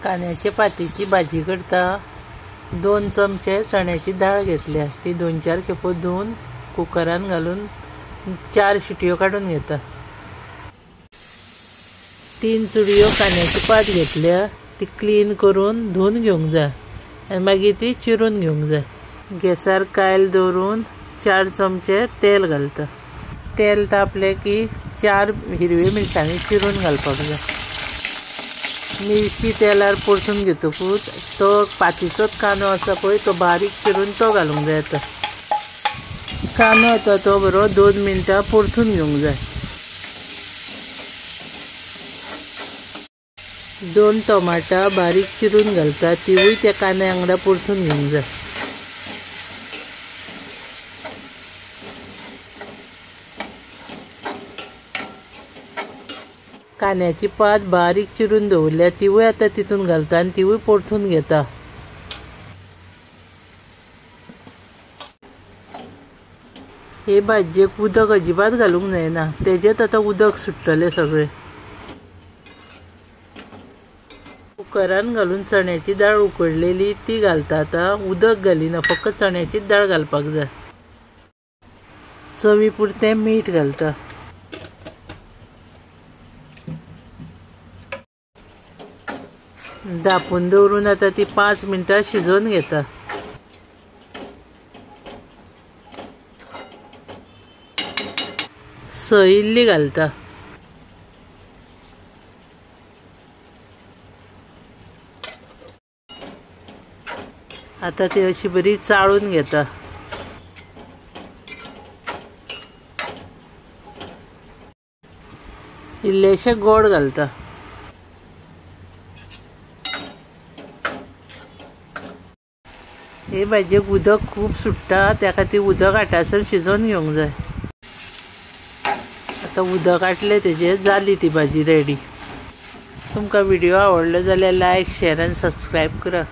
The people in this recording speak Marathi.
कांद्याच्या पातीची भाजी करता 2 चमचे चण्याची डाळ घेतल्या, ती 2-4 खेपो धुवून कुकरान घालून 4 शिट्यो काढून घेता। 3 चुडयो कांद्याची पात घेतल्या, ती क्लीन करून धुवून घेवंक जाय आनी मागीर ती चिरून घेवंक जाय। गॅसार कायल दवरून 4 चमचे तेल घालता। तेल तापले की 4 हिरवी मिरसांगी चिरून घालपाक जाय। मिरची तेलार परतून घेतकूच तो पातीचोच कांदो आसा पळय तो बारीक चिरून तो घालूंक जाय। कांदो येता तो बरो 2 मिनटां परतून घेवंक जाय। 2 टमाटां बारीक चिरून घालता, तिवूय त्या कांद्या वांगडा परतून घेवंक जाय। कांद्याची पात बारीक चिरून दवरल्या, तिवूय आतां तितून घालता आनी तिवूय परतून घेता। हे भाजयेक उदक अजिबात घालूंक जायना, तेजेत आतां उदक सुट्टलें सगळें। कुकरान घालून चण्याची डाळ उकडलेली ती घालता। आतां उदक घालिना, फकत चण्याचीच डाळ घालपाक जाय। चवी पुरतें मीठ घालता। धापून दवरून आतां ती 5 मिनटां शिजोवन घेता। सोय इल्ली घालता। आतां ती अशी बरी चाळून घेता। इल्लेशें गोड घालता। हे भाजयेक उदक खूब सुट्टा, त्या खातीर उदक आटासर शिजोवन घेवंक जाय। आतां उदक आटलें तेजेर जाली ती भाजी रेडी। तुमकां व्हिडिओ आवडलो जाल्यार लायक, शेअर आनी सबस्क्रायब करा।